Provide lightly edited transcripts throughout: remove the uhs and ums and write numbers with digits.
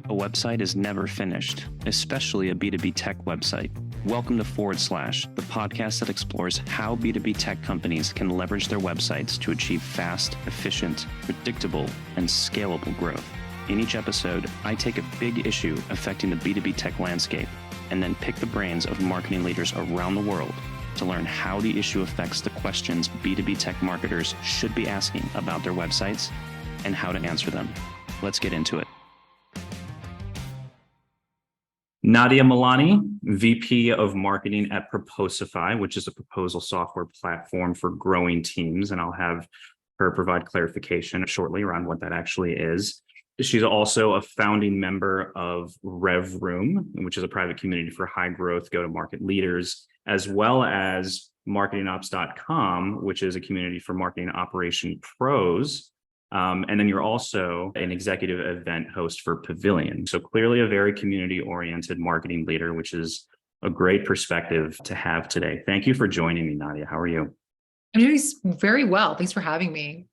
A website is never finished, especially a B2B tech website. Welcome to ForwardSlash, the podcast that explores how B2B tech companies can leverage their websites to achieve fast, efficient, predictable, and scalable growth. In each episode, I take a big issue affecting the B2B tech landscape and then pick the brains of marketing leaders around the world to learn how the issue affects the questions B2B tech marketers should be asking about their websites and how to answer them. Let's get into it. Nadia Milani, VP of Marketing at Proposify, which is a proposal software platform for growing teams. And I'll have her provide clarification shortly around what that actually is. She's also a founding member of RevRoom, which is a private community for high growth go-to-market leaders, as well as marketingops.com, which is a community for marketing operation pros. And then you're also an executive event host for Pavilion. So clearly a very community-oriented marketing leader, which is a great perspective to have today. Thank you for joining me, Nadia. How are you? I'm doing very well. Thanks for having me.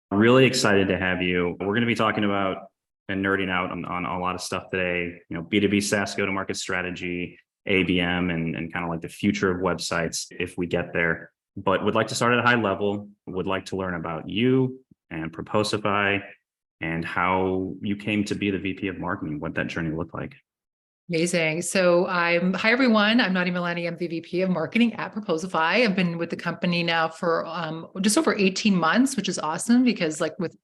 I'm really excited to have you. We're going to be talking about and nerding out on a lot of stuff today, B2B SaaS go-to-market strategy, ABM, and kind of like the future of websites if we get there. But would like to start at a high level, would like to learn about you and Proposify and how you came to be the VP of marketing, what that journey looked like. Amazing. So hi everyone. I'm Nadia Milani. I'm the VP of marketing at Proposify. I've been with the company now for just over 18 months, which is awesome because like with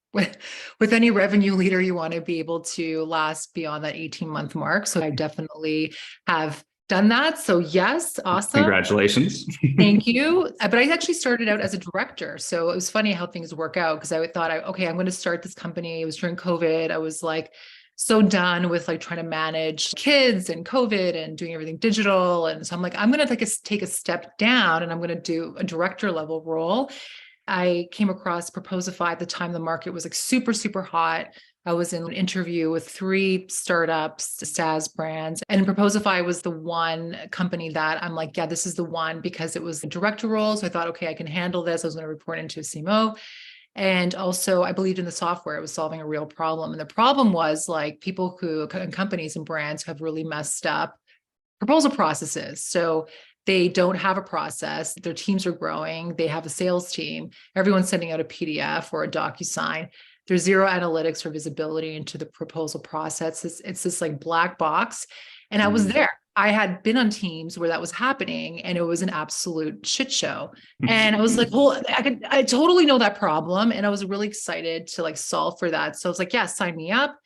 any revenue leader, you want to be able to last beyond that 18-month mark. So I definitely have done that. So yes, awesome. Congratulations. Thank you. But I actually started out as a director. So it was funny how things work out because I thought, okay, I'm going to start this company. It was during COVID. I was like so done with like trying to manage kids and COVID and doing everything digital. And so I'm like, I'm going to take a step down and I'm going to do a director level role. I came across Proposify at the time the market was like super, super hot. I was in an interview with 3 startups, SaaS brands, and Proposify was the one company that I'm like, yeah, this is the one because it was a director role. So I thought, okay, I can handle this. I was going to report into a CMO. And also I believed in the software. It was solving a real problem. And the problem was like companies and brands have really messed up proposal processes. So they don't have a process. Their teams are growing. They have a sales team. Everyone's sending out a PDF or a DocuSign. There's zero analytics or visibility into the proposal process. It's this like black box. And I was there. I had been on teams where that was happening and it was an absolute shit show. And I was like, well, I totally know that problem. And I was really excited to like solve for that. So I was like, yeah, sign me up.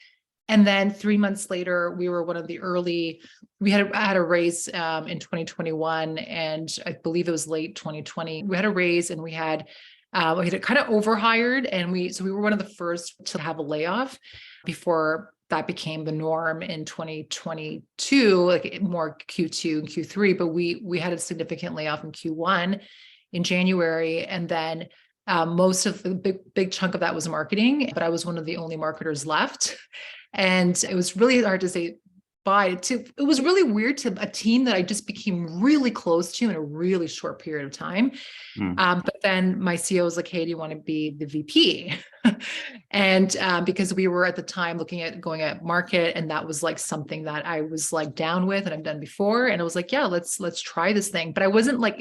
And then 3 months later, we were one of the early, I had a raise in 2021, and I believe it was late 2020. We had a raise and we had kind of overhired, and we were one of the first to have a layoff before that became the norm in 2022, like more Q2 and Q3. But we had a significant layoff in Q1 in January, and then most of the big chunk of that was marketing. But I was one of the only marketers left. And it was really hard to say bye to. It was really weird to a team that I just became really close to in a really short period of time. But then my CEO was like, hey, do you want to be the VP? And because we were at the time looking at going at market, and that was like something that I was like down with and I've done before. And I was like, yeah, let's try this thing. But it wasn't like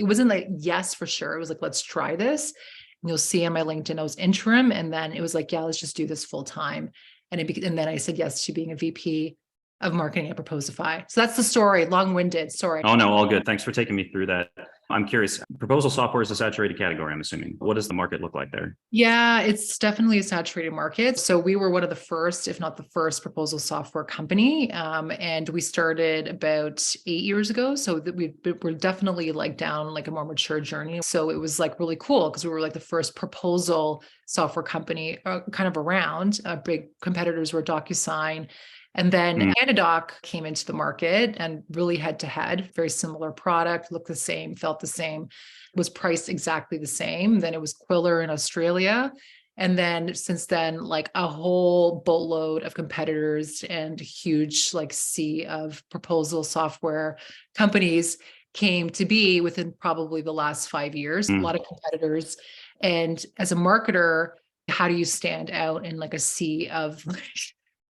yes, for sure. It was like, let's try this. And you'll see on my LinkedIn, I was interim. And then it was like, yeah, let's just do this full time. And then I said yes to being a VP of marketing at Proposify. So that's the story, long-winded, sorry. Oh, no, all good. Thanks for taking me through that. I'm curious, proposal software is a saturated category, I'm assuming. What does the market look like there? Yeah, it's definitely a saturated market. So we were one of the first, if not the first, proposal software company. And we started about 8 years ago. So that we're definitely like down like a more mature journey. So it was like really cool because we were like the first proposal software company kind of around. Big competitors were DocuSign. And then Anadoc came into the market and really head to head, very similar product, looked the same, felt the same, was priced exactly the same. Then it was Quiller in Australia. And then since then, like a whole boatload of competitors and a huge like sea of proposal software companies came to be within probably the last 5 years, a lot of competitors. And as a marketer, how do you stand out in like a sea of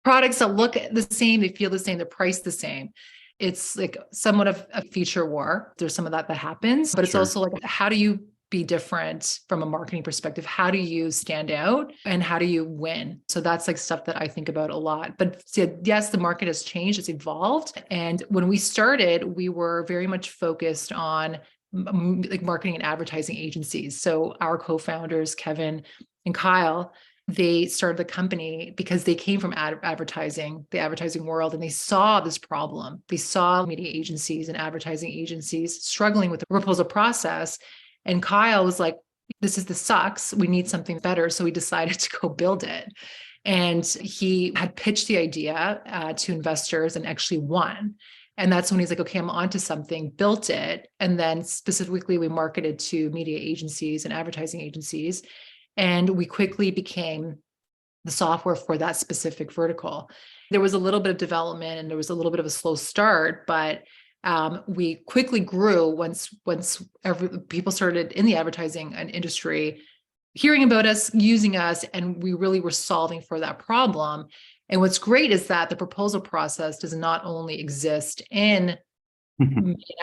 products that look the same, they feel the same, they're priced the same. It's like somewhat of a feature war. There's some of that happens, but it's Sure. also like, how do you be different from a marketing perspective? How do you stand out and how do you win? So that's like stuff that I think about a lot. But yes, the market has changed, it's evolved. And when we started, we were very much focused on like marketing and advertising agencies. So our co-founders, Kevin and Kyle, they started the company because they came from advertising, the advertising world, and they saw this problem. They saw media agencies and advertising agencies struggling with the proposal process. And Kyle was like, this sucks. We need something better. So we decided to go build it. And he had pitched the idea to investors and actually won. And that's when he's like, okay, I'm onto something, built it. And then specifically, we marketed to media agencies and advertising agencies. And we quickly became the software for that specific vertical. There was a little bit of development and there was a little bit of a slow start, but we quickly grew once people started in the advertising industry hearing about us, using us, and we really were solving for that problem. And what's great is that the proposal process does not only exist in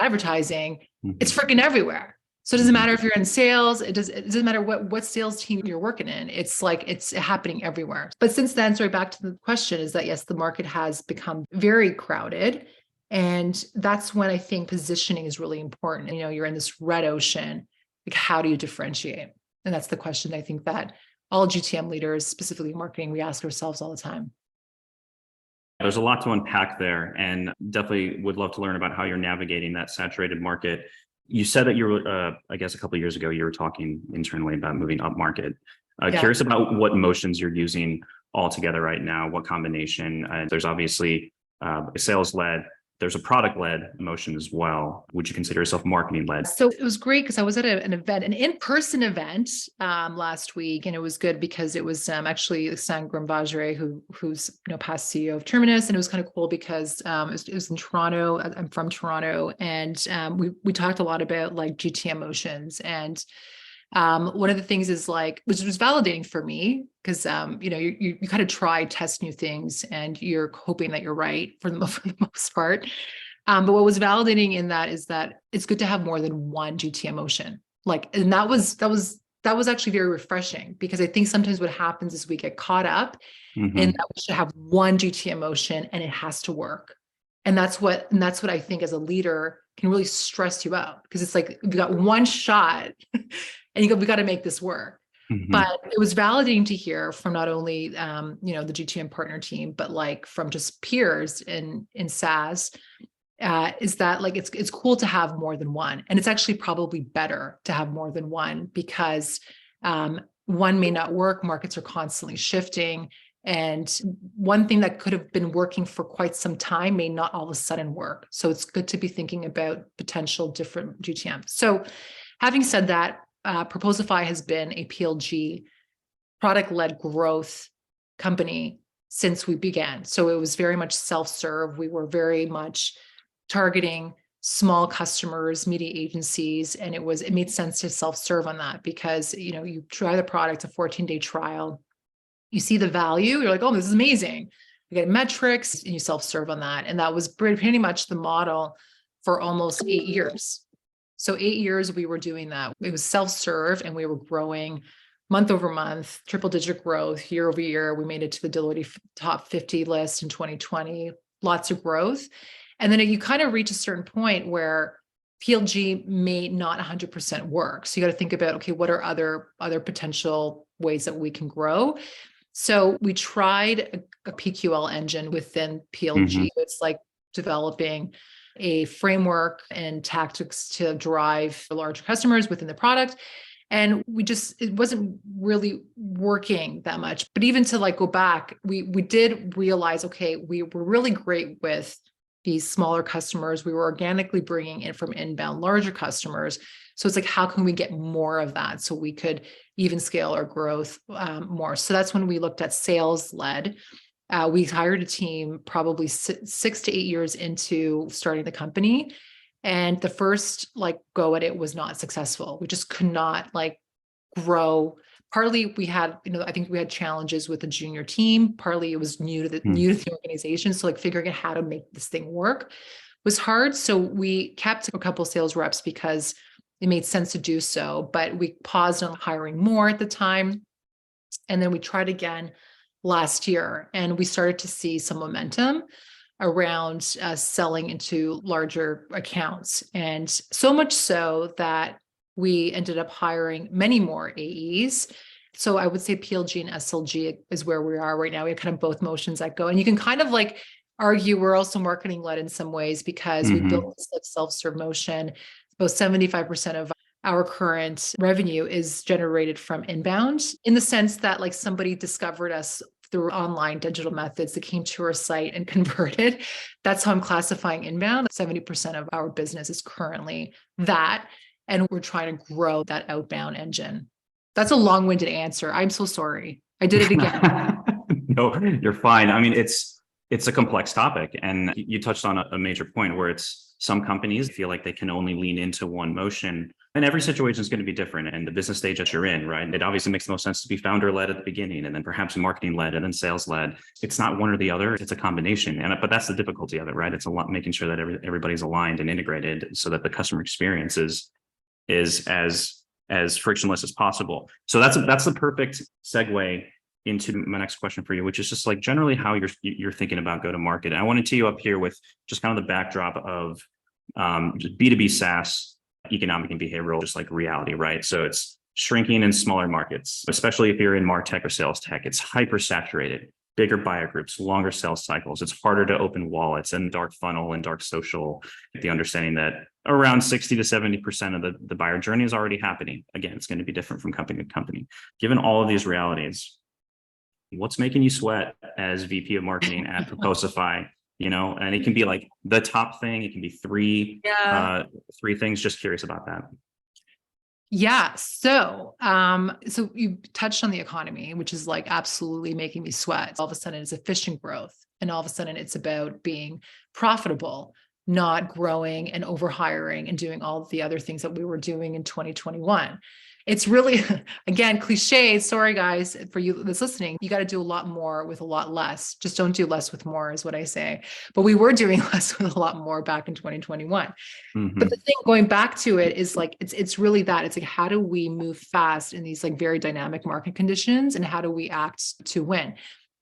advertising, it's freaking everywhere. So it doesn't matter if you're in sales, it doesn't matter what sales team you're working in. It's like it's happening everywhere. But since then, sorry, back to the question is that yes, the market has become very crowded. And that's when I think positioning is really important. You know, you're in this red ocean. Like, how do you differentiate? And that's the question I think that all GTM leaders, specifically marketing, we ask ourselves all the time. There's a lot to unpack there, and definitely would love to learn about how you're navigating that saturated market. You said that you were, I guess, a couple of years ago, you were talking internally about moving upmarket. Curious about what motions you're using all together right now, what combination. There's obviously a sales-led, there's a product-led motion as well. Would you consider yourself marketing-led? So it was great because I was at an event, an in-person event last week, and it was good because it was actually Sangram Bajre, who's past CEO of Terminus, and it was kind of cool because it was in Toronto. I'm from Toronto, and we talked a lot about like GTM motions. And one of the things is like, which was validating for me because you kind of try, test new things, and you're hoping that you're right for the most part. But what was validating in that is that it's good to have more than one GTM motion. Like, and that was actually very refreshing because I think sometimes what happens is we get caught up in that we should have one GTM motion and it has to work. And that's what I think as a leader can really stress you out because it's like we got one shot and we got to make this work. But it was validating to hear from not only the GTM partner team, but like from just peers in SaaS, is that like it's cool to have more than one, and it's actually probably better to have more than one because one may not work. Markets are constantly shifting. And one thing that could have been working for quite some time may not all of a sudden work. So it's good to be thinking about potential different GTM. So having said that, Proposify has been a PLG, product-led growth company since we began. So it was very much self-serve. We were very much targeting small customers, media agencies, and it made sense to self-serve on that because you try the product, a 14-day trial. You see the value, you're like, oh, this is amazing. You get metrics and you self-serve on that. And that was pretty much the model for almost 8 years. So 8 years we were doing that. It was self-serve and we were growing month over month, triple digit growth year over year. We made it to the Deloitte top 50 list in 2020, lots of growth. And then you kind of reach a certain point where PLG may not 100% work. So you got to think about, okay, what are other potential ways that we can grow? So we tried a PQL engine within PLG. It's like developing a framework and tactics to drive large customers within the product. And it wasn't really working that much. But even to like go back, we did realize, okay, we were really great with these smaller customers. We were organically bringing in from inbound larger customers. So it's like, how can we get more of that so we could even scale our growth more? So that's when we looked at sales led. We hired a team probably 6 to 8 years into starting the company. And the first go at it was not successful. We just could not grow Partly we had, I think we had challenges with the junior team. Partly it was new to the organization. So like figuring out how to make this thing work was hard. So we kept a couple sales reps because it made sense to do so, but we paused on hiring more at the time. And then we tried again last year, and we started to see some momentum around selling into larger accounts. And so much so that we ended up hiring many more AEs. So I would say PLG and SLG is where we are right now. We have kind of both motions that go. And you can kind of like argue we're also marketing led in some ways because we built this like self-serve motion. About 75% of our current revenue is generated from inbound, in the sense that like somebody discovered us through online digital methods that came to our site and converted. That's how I'm classifying inbound. 70% of our business is currently that. And we're trying to grow that outbound engine. That's a long-winded answer. I'm so sorry. I did it again. No, you're fine. I mean, it's a complex topic. And you touched on a major point where it's some companies feel like they can only lean into one motion. And every situation is going to be different. And the business stage that you're in, right? It obviously makes the most sense to be founder-led at the beginning, and then perhaps marketing-led, and then sales-led. It's not one or the other. It's a combination. But that's the difficulty of it, right? It's a lot making sure that everybody's aligned and integrated so that the customer experience is as frictionless as possible. So that's the perfect segue into my next question for you, which is just like generally how you're thinking about go to market. And I want to tee you up here with just kind of the backdrop of B2B SaaS, economic and behavioral, just like reality, right? So it's shrinking in smaller markets, especially if you're in MarTech or sales tech. It's hyper saturated, bigger buyer groups, longer sales cycles. It's harder to open wallets, and dark funnel and dark social. The understanding that around 60 to 70% of the buyer journey is already happening. Again, it's going to be different from company to company. Given all of these realities, what's making you sweat as VP of marketing at Proposify? And it can be like the top thing. It can be three things. Just curious about that. Yeah. So you touched on the economy, which is like absolutely making me sweat. All of a sudden it's efficient growth. And all of a sudden it's about being profitable, not growing and overhiring and doing all of the other things that we were doing in 2021. It's really, again, cliche. Sorry, guys, for you that's listening. You got to do a lot more with a lot less. Just don't do less with more is what I say. But we were doing less with a lot more back in 2021. But the thing going back to it is like, it's really that. It's like, how do we move fast in these like very dynamic market conditions, and how do we act to win?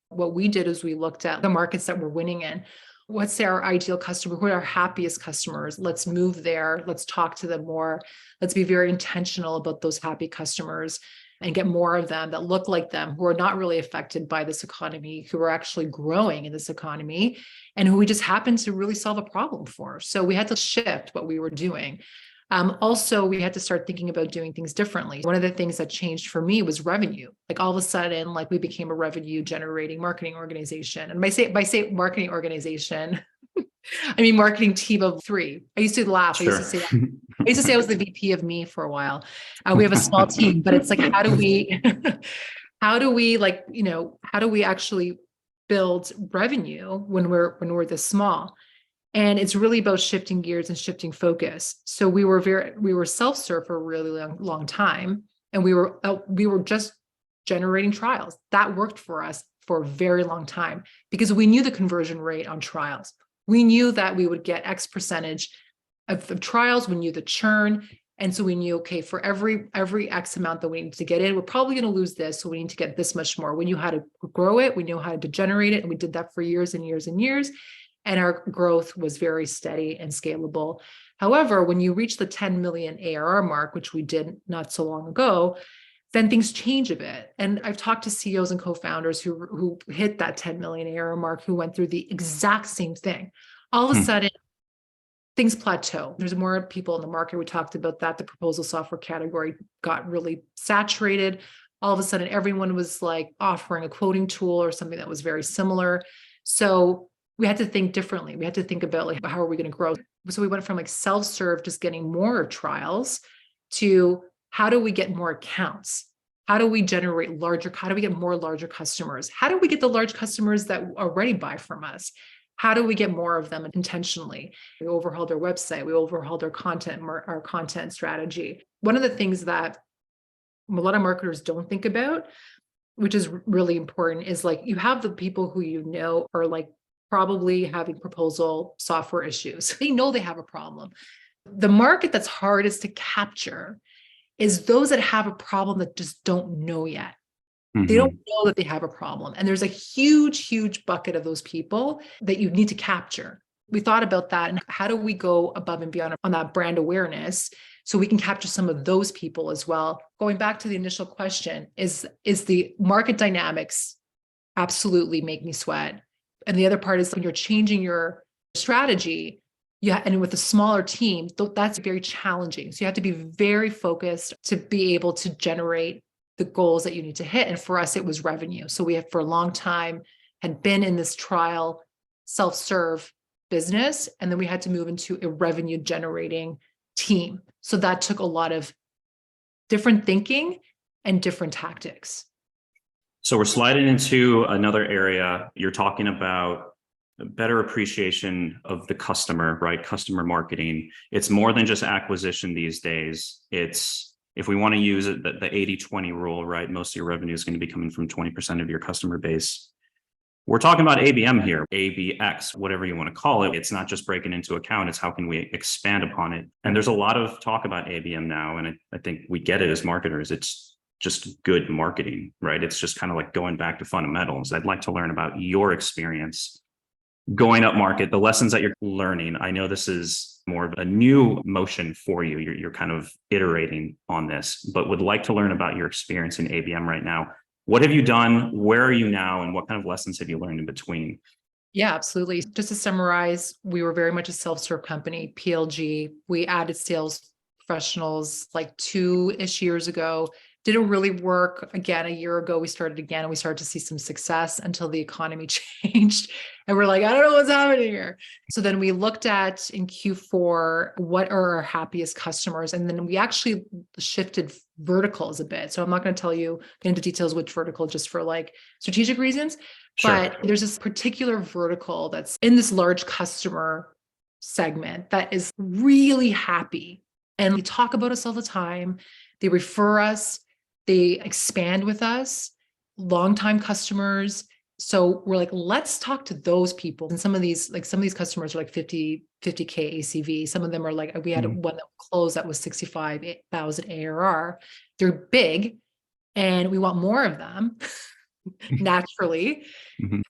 What we did is we looked at the markets that we're winning in. What's our ideal customer? Who are our happiest customers? Let's move there. Let's talk to them more. Let's be very intentional about those happy customers and get more of them that look like them, who are not really affected by this economy, who are actually growing in this economy, and who we just happen to really solve a problem for. So we had to shift what we were doing. Also, we had to start thinking about doing things differently. One of the things that changed for me was revenue. Like all of a sudden, like we became a revenue generating marketing organization. And by say marketing organization, I mean marketing team of 3. I used to laugh. Sure. I used to say I was the VP of me for a while. We have a small team, but it's like, how do we actually build revenue when we're this small? And it's really about shifting gears and shifting focus. So we were self-serve for a really long time, and we were just generating trials. That worked for us for a very long time because we knew the conversion rate on trials. We knew that we would get X percentage of trials. We knew the churn. And so we knew, okay, for every X amount that we need to get in, we're probably going to lose this. So we need to get this much more. We knew how to grow it. We knew how to generate it. And we did that for years and years and years. And our growth was very steady and scalable. However, when you reach the 10 million ARR mark, which we did not so long ago, then things change a bit. And I've talked to CEOs and co-founders who hit that 10 million ARR mark, who went through the exact same thing. All of a sudden, things plateau. There's more people in the market. We talked about that. The proposal software category got really saturated. All of a sudden, everyone was like offering a quoting tool or something that was very similar. So we had to think differently. We had to think about like, how are we going to grow? So we went from like self-serve, just getting more trials, to how do we get more accounts? How do we generate how do we get more larger customers? How do we get the large customers that already buy from us? How do we get more of them intentionally? We overhauled our website. We overhauled our content strategy. One of the things that a lot of marketers don't think about, which is really important, is like you have the people who you know are like probably having proposal software issues. They know they have a problem. The market that's hardest to capture is those that have a problem that just don't know yet. They don't know that they have a problem. And there's a huge, huge bucket of those people that you need to capture. We thought about that. And how do we go above and beyond on that brand awareness so we can capture some of those people as well? Going back to the initial question, is the market dynamics absolutely make me sweat? And the other part is when you're changing your strategy, yeah, and with a smaller team, that's very challenging. So you have to be very focused to be able to generate the goals that you need to hit. And for us, it was revenue. So we have for a long time had been in this trial self-serve business, and then we had to move into a revenue generating team. So that took a lot of different thinking and different tactics. So we're sliding into another area. You're talking about a better appreciation of the customer, right? Customer marketing. It's more than just acquisition these days. It's, if we want to use it, the 80-20 rule, right? Most of your revenue is going to be coming from 20% of your customer base. We're talking about ABM here, ABX, whatever you want to call it. It's not just breaking into account, it's how can we expand upon it? And there's a lot of talk about ABM now. And I think we get it as marketers. It's just good marketing, right? It's just kind of like going back to fundamentals. I'd like to learn about your experience going up market, the lessons that you're learning. I know this is more of a new motion for you. You're kind of iterating on this, but would like to learn about your experience in ABM right now. What have you done? Where are you now? And what kind of lessons have you learned in between? Yeah, absolutely. Just to summarize, we were very much a self-serve company, PLG. We added sales professionals like 2-ish years ago. Didn't really work. Again, a year ago, we started again and we started to see some success until the economy changed. And we're like, I don't know what's happening here. So then we looked at in Q4, what are our happiest customers? And then we actually shifted verticals a bit. So I'm not going to tell you, get into details which vertical just for like strategic reasons. Sure. But there's this particular vertical that's in this large customer segment that is really happy. And they talk about us all the time. They refer us. They expand with us, longtime customers. So we're like, let's talk to those people. And some of these customers are like 50K ACV. Some of them are like, we had one that closed that was 65,000 ARR. They're big and we want more of them naturally.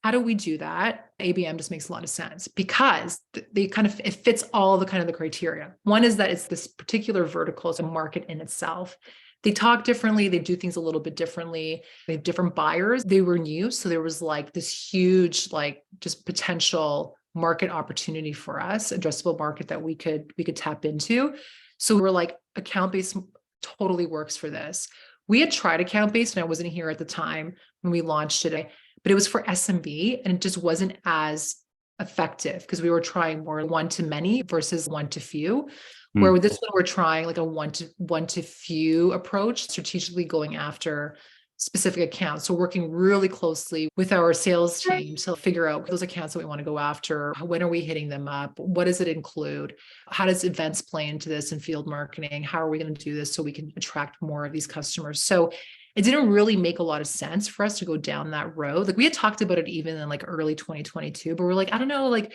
How do we do that? ABM just makes a lot of sense because they kind of, it fits all the kind of the criteria. One is that it's this particular vertical, it's a market in itself. They talk differently. They do things a little bit differently. They have different buyers. They were new. So there was like this huge, like just potential market opportunity for us, addressable market that we could tap into. So we're like, account-based totally works for this. We had tried account-based and I wasn't here at the time when we launched it, but it was for SMB and it just wasn't as effective because we were trying more one-to-many versus one-to-few. Where with this one, we're trying like a one to few approach, strategically going after specific accounts. So working really closely with our sales team to figure out those accounts that we want to go after. When are we hitting them up? What does it include? How does events play into this and field marketing? How are we going to do this so we can attract more of these customers? So it didn't really make a lot of sense for us to go down that road. Like we had talked about it even in like early 2022, but we're like, I don't know, like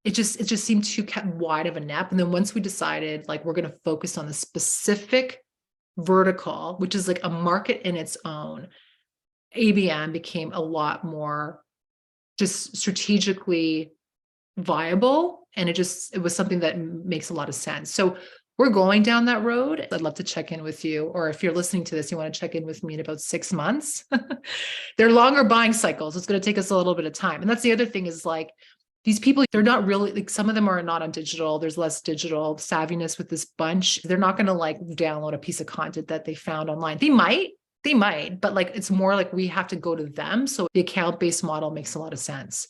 it just seemed too wide of a net. And then once we decided like we're going to focus on the specific vertical, which is like a market in its own, ABM became a lot more just strategically viable. And it was something that makes a lot of sense. So we're going down that road. I'd love to check in with you. Or if you're listening to this, you want to check in with me in about 6 months. They're longer buying cycles. It's going to take us a little bit of time. And that's the other thing is like, these people, they're not really, like some of them are not on digital. There's less digital savviness with this bunch. They're not going to like download a piece of content that they found online. They might, but like, it's more like we have to go to them. So the account-based model makes a lot of sense.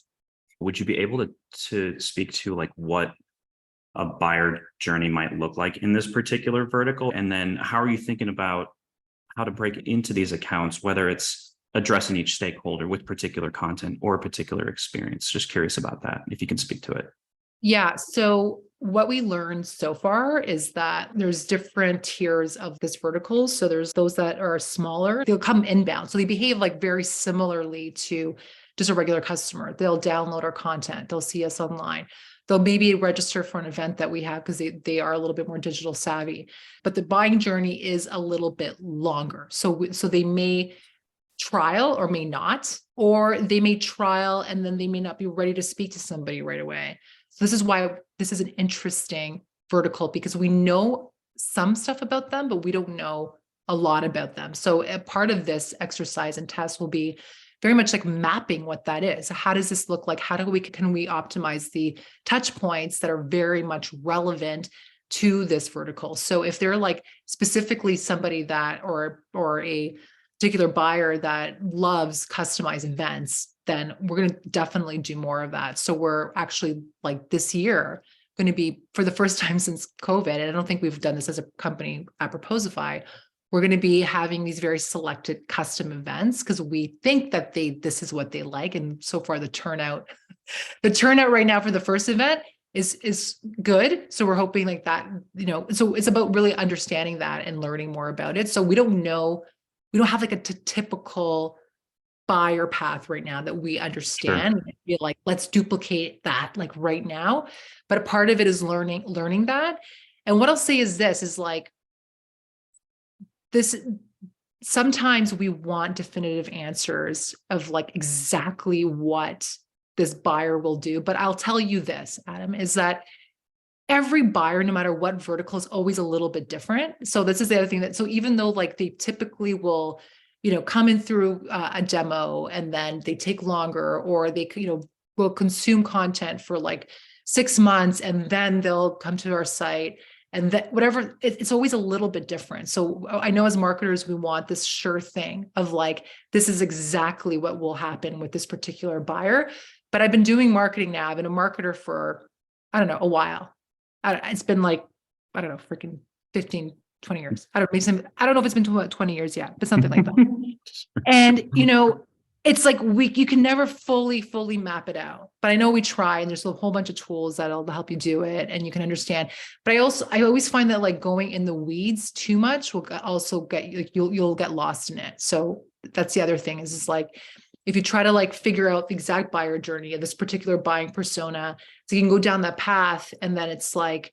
Would you be able to speak to like what a buyer journey might look like in this particular vertical? And then how are you thinking about how to break into these accounts, whether it's addressing each stakeholder with particular content or a particular experience? Just curious about that, if you can speak to it. Yeah. So what we learned so far is that there's different tiers of this vertical. So there's those that are smaller, they'll come inbound. So they behave like very similarly to just a regular customer. They'll download our content. They'll see us online. They'll maybe register for an event that we have because they are a little bit more digital savvy, but the buying journey is a little bit longer. So they may trial or may not, or they may trial and then they may not be ready to speak to somebody right away. So this is why this is an interesting vertical, because we know some stuff about them, but we don't know a lot about them. So a part of this exercise and test will be very much like mapping what that is. How does this look like? Can we optimize the touch points that are very much relevant to this vertical? So if they're like specifically somebody that, or a particular buyer that loves customized events, then we're going to definitely do more of that. So we're actually like this year going to be, for the first time since COVID, and I don't think we've done this as a company at Proposify, we're going to be having these very selected custom events because we think that this is what they like. And so far the turnout right now for the first event is good. So we're hoping like that, so it's about really understanding that and learning more about it. So we don't have like a typical buyer path right now that we understand. Sure. We're like, let's duplicate that like right now. But a part of it is learning that. And what I'll say is this is like, sometimes we want definitive answers of like exactly what this buyer will do. But I'll tell you this, Adam, is that every buyer, no matter what vertical, is always a little bit different. So this is the other thing so even though like they typically will, come in through a demo and then they take longer, or they, will consume content for like 6 months and then they'll come to our site. And that whatever, it's always a little bit different. So I know as marketers, we want this sure thing of like, this is exactly what will happen with this particular buyer. But I've been doing marketing now. I've been a marketer for, I don't know, a while. It's been like, I don't know, freaking 15, 20 years. I don't know if it's been 20 years yet, but something like that. And, it's like you can never fully map it out, but I know we try, and there's a whole bunch of tools that'll help you do it and you can understand. But I always find that like going in the weeds too much will also get like, you'll get lost in it. So that's the other thing is like, if you try to like figure out the exact buyer journey of this particular buying persona, so you can go down that path and then it's like,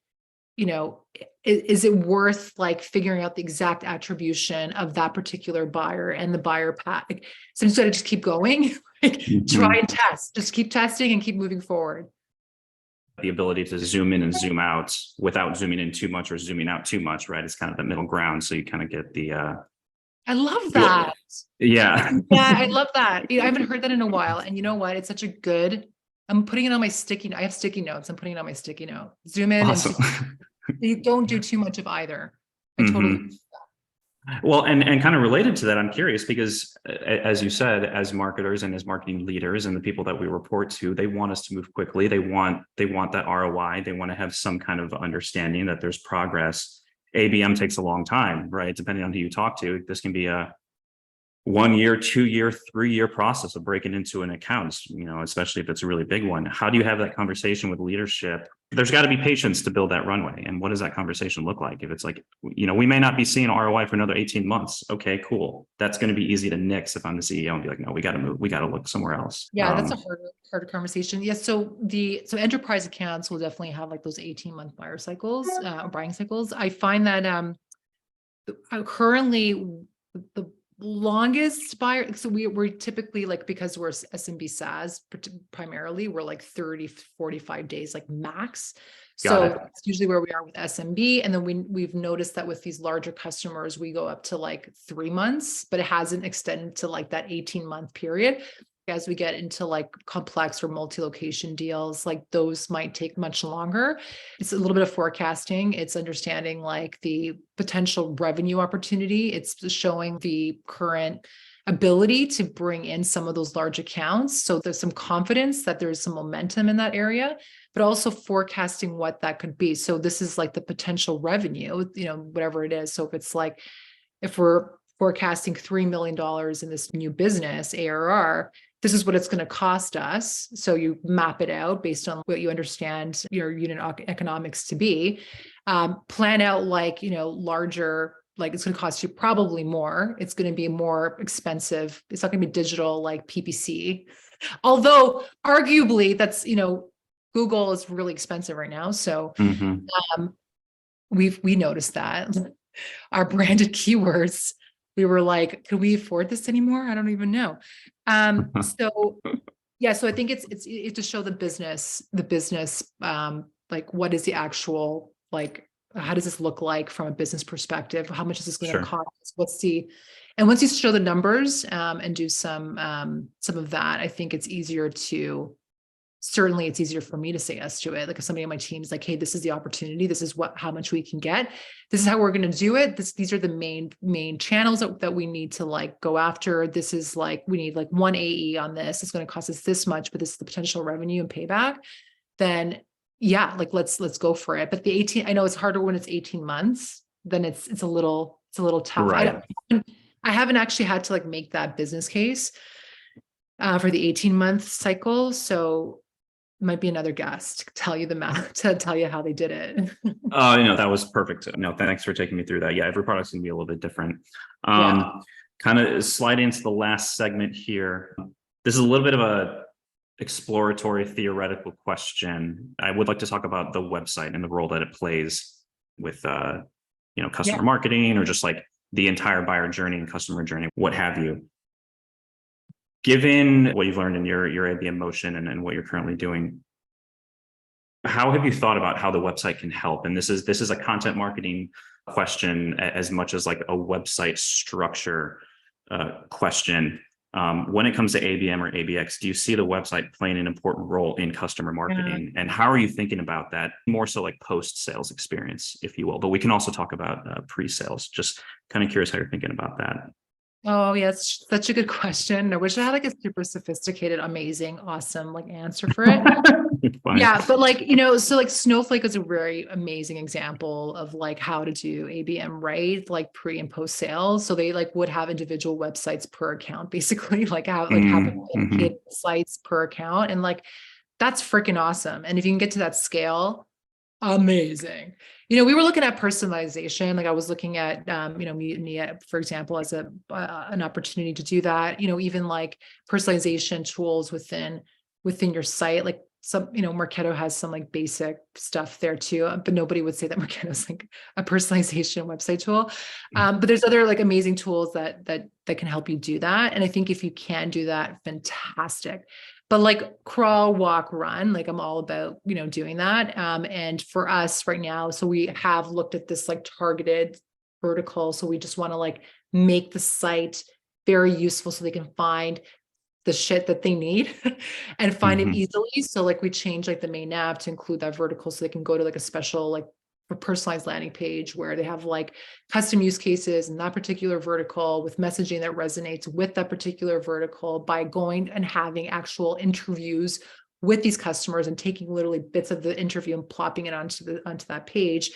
is it worth like figuring out the exact attribution of that particular buyer and the buyer path? So instead of just keep going, try and test, just keep testing and keep moving forward. The ability to zoom in and zoom out without zooming in too much or zooming out too much, right? It's kind of the middle ground. So you kind of get the, I love that. Yeah. Yeah, I love that. I haven't heard that in a while. And you know what? It's such a good, I'm putting it on my I have sticky notes. I'm putting it on my sticky note. Zoom in Awesome. and you don't do too much of either. I totally. Well, and kind of related to that, I'm curious because as you said, as marketers and as marketing leaders and the people that we report to, they want us to move quickly. They want that ROI. They want to have some kind of understanding that there's progress. ABM takes a long time, right? Depending on who you talk to, this can be a 1 year, 2 year, 3 year process of breaking into an account, especially if it's a really big one. How do you have that conversation with leadership? There's got to be patience to build that runway. And what does that conversation look like? If it's like, we may not be seeing ROI for another 18 months. Okay, cool. That's going to be easy to nix if I'm the CEO and be like, no, we got to move. We got to look somewhere else. Yeah, that's a harder conversation. Yes. So enterprise accounts will definitely have like those 18-month buyer cycles, buying cycles. I find that currently the longest buyer, so we're typically like, because we're SMB SaaS primarily, we're like 30, 45 days, like max. So that's usually where we are with SMB. And then we've noticed that with these larger customers, we go up to like 3 months, but it hasn't extended to like that 18-month period. As we get into like complex or multi-location deals, like those might take much longer. It's a little bit of forecasting. It's understanding like the potential revenue opportunity. It's showing the current ability to bring in some of those large accounts. So there's some confidence that there's some momentum in that area, but also forecasting what that could be. So this is like the potential revenue, whatever it is. So if it's like, if we're forecasting $3 million in this new business ARR, this is what it's going to cost us. So you map it out based on what you understand your unit economics to be. Plan out like, larger, like it's going to cost you probably more. It's going to be more expensive. It's not going to be digital like PPC. Although arguably that's, Google is really expensive right now. So we noticed that our branded keywords, we were like, could we afford this anymore? I don't even know. So yeah, so I think it's to show the business, like what is the actual, like, how does this look like from a business perspective? How much is this going to cost? And once you show the numbers, and do some of that, I think it's easier for me to say yes to it. Like if somebody on my team is like, hey, this is the opportunity. This is how much we can get. This is how we're going to do it. These are the main channels that we need to like go after. This is like, we need like one AE on this. It's going to cost us this much, but this is the potential revenue and payback. Then yeah, like let's go for it. But I know it's harder when it's 18 months, then it's a little tough. Right. I haven't actually had to like make that business case for the 18-month cycle. So might be another guest to tell you the math, to tell you how they did it. That was perfect. No, thanks for taking me through that. Yeah, every product's gonna be a little bit different. Kind of slide into the last segment here. This is a little bit of a exploratory theoretical question. I would like to talk about the website and the role that it plays with customer marketing, or just like the entire buyer journey and customer journey, what have you. Given what you've learned in your ABM motion and what you're currently doing, how have you thought about how the website can help? And this is a content marketing question as much as like a website structure question. When it comes to ABM or ABX, do you see the website playing an important role in customer marketing? And how are you thinking about that? More so like post-sales experience, if you will. But we can also talk about pre-sales. Just kind of curious how you're thinking about that. Oh, yeah, it's such a good question. I wish I had like a super sophisticated, amazing, awesome like answer for it. Yeah, but like, so like Snowflake is a very amazing example of like how to do ABM right, like pre and post sales. So they like would have individual websites per account, basically, like having dedicated sites per account. And like that's freaking awesome. And if you can get to that scale, amazing. We were looking at personalization. Like I was looking at, Mutiny, for example, as an opportunity to do that. Even like personalization tools within your site. Like some, Marketo has some like basic stuff there too, but nobody would say that Marketo is like a personalization website tool. But there's other like amazing tools that can help you do that. And I think if you can do that, fantastic. But like crawl, walk, run, like I'm all about, doing that. And for us right now, so we have looked at this like targeted vertical. So we just want to like make the site very useful so they can find the shit that they need and find it easily. So like we change like the main nav to include that vertical so they can go to like a special like a personalized landing page where they have like custom use cases in that particular vertical with messaging that resonates with that particular vertical by going and having actual interviews with these customers and taking literally bits of the interview and plopping it onto that page.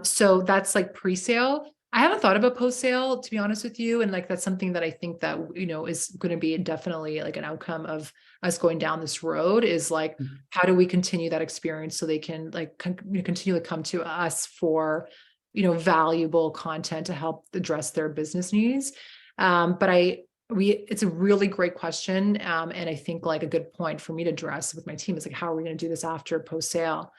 So that's like pre-sale. I haven't thought about post-sale, to be honest with you. And like, that's something that I think that, is going to be definitely like an outcome of us going down this road is like, how do we continue that experience so they can like continue to come to us for, valuable content to help address their business needs. It's a really great question. And I think like a good point for me to address with my team is like, how are we going to do this after post-sale?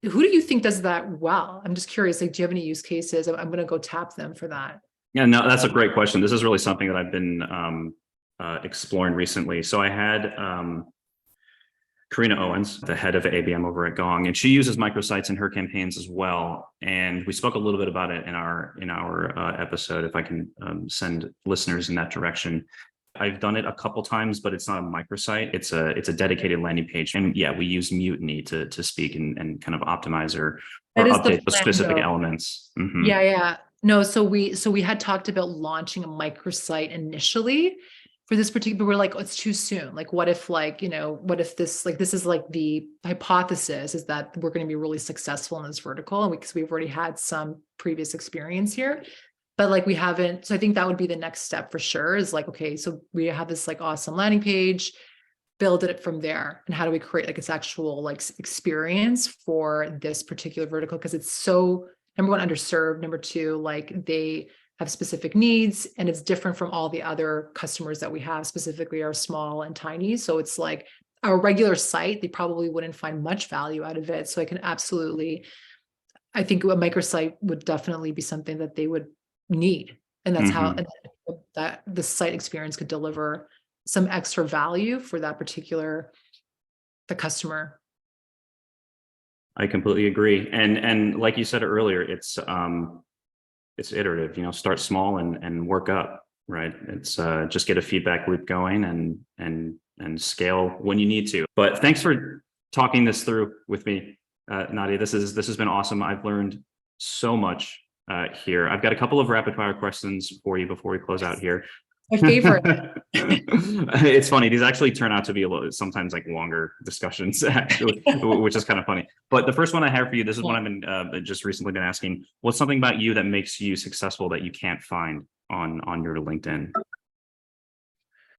Who do you think does that well? I'm just curious, like, do you have any use cases? I'm going to go tap them for that. Yeah, no, that's a great question. This is really something that I've been exploring recently. So I had Karina Owens, the head of ABM over at Gong, and she uses microsites in her campaigns as well. And we spoke a little bit about it in our episode, if I can send listeners in that direction. I've done it a couple times, but it's not a microsite. It's a dedicated landing page. And yeah, we use Mutiny to speak and kind of optimize or update the specific elements. Yeah. No, so we had talked about launching a microsite initially for this particular, but we're like, oh, it's too soon. Like, what if this is like the hypothesis is that we're going to be really successful in this vertical. And because we've already had some previous experience here. but like we haven't, so I think that would be the next step for sure, is like, okay, so we have this like awesome landing page, build it from there. And how do we create like its actual like experience for this particular vertical? Because it's so, number one, underserved. Number two, like they have specific needs and it's different from all the other customers that we have, specifically our small and tiny. So it's like our regular site, they probably wouldn't find much value out of it. So I can absolutely, I think a microsite would definitely be something that they would need. And that's how that the site experience could deliver some extra value for that particular, the customer. I completely agree. And like you said earlier, it's iterative, start small and work up, right? It's just get a feedback loop going and scale when you need to. But thanks for talking this through with me, Nadia. This has been awesome. I've learned so much here. I've got a couple of rapid fire questions for you before we close out here. My favorite. It's funny. These actually turn out to be sometimes like longer discussions, actually, which is kind of funny. But the first one I have for you, this is one I've been just recently been asking. What's something about you that makes you successful that you can't find on your LinkedIn?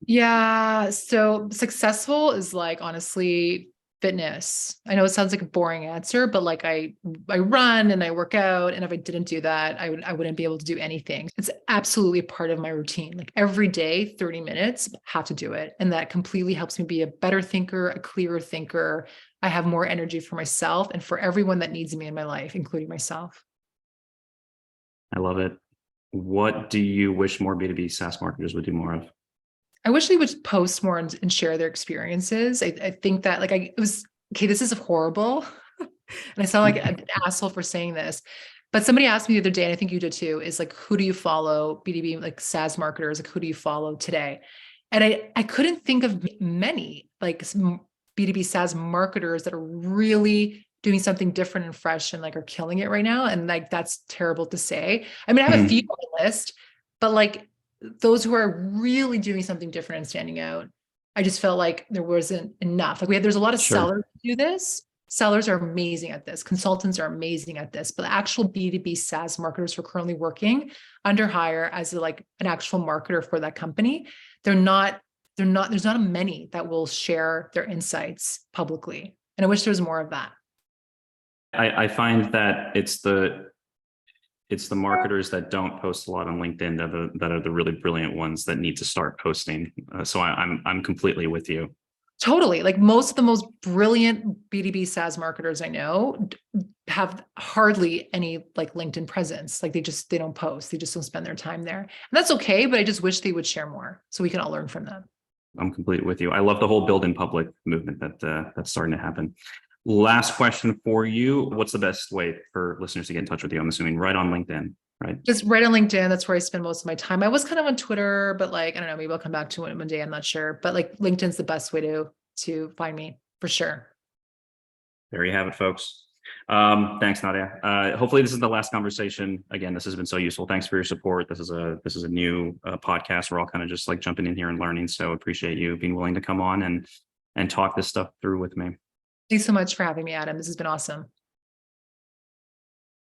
Yeah. So successful is like, honestly, fitness. I know it sounds like a boring answer, but like I run and I work out. And if I didn't do that, I wouldn't be able to do anything. It's absolutely part of my routine. Like every day, 30 minutes, have to do it. And that completely helps me be a better thinker, a clearer thinker. I have more energy for myself and for everyone that needs me in my life, including myself. I love it. What do you wish more B2B SaaS marketers would do more of? I wish they would post more and share their experiences. I think that like it was, okay, this is horrible. And I sound like an asshole for saying this, but somebody asked me the other day, and I think you did too, is like, who do you follow B2B, like SaaS marketers? Like, who do you follow today? And I couldn't think of many like B2B SaaS marketers that are really doing something different and fresh and like are killing it right now. And like, that's terrible to say. I mean, I have a few on the list, but like, those who are really doing something different and standing out, I just felt like there wasn't enough. Like there's a lot of sellers who do this. Sellers are amazing at this. Consultants are amazing at this, but the actual B2B SaaS marketers who are currently working under hire as like an actual marketer for that company, there's not many that will share their insights publicly. And I wish there was more of that. I find that it's the marketers that don't post a lot on LinkedIn that are the really brilliant ones that need to start posting. So I'm completely with you. Totally. Like most of the most brilliant B2B SaaS marketers I know have hardly any like LinkedIn presence. Like they don't post. They just don't spend their time there. And that's okay, but I just wish they would share more so we can all learn from them. I'm completely with you. I love the whole build in public movement that's starting to happen. Last question for you. What's the best way for listeners to get in touch with you? I'm assuming right on LinkedIn, right? Just right on LinkedIn. That's where I spend most of my time. I was kind of on Twitter, but like, I don't know, maybe I'll come back to it one day. I'm not sure, but like LinkedIn's the best way to find me for sure. There you have it, folks. Thanks, Nadia. Hopefully this is the last conversation. Again, this has been so useful. Thanks for your support. This is a new podcast. We're all kind of just like jumping in here and learning. So appreciate you being willing to come on and talk this stuff through with me. Thanks so much for having me, Adam. This has been awesome.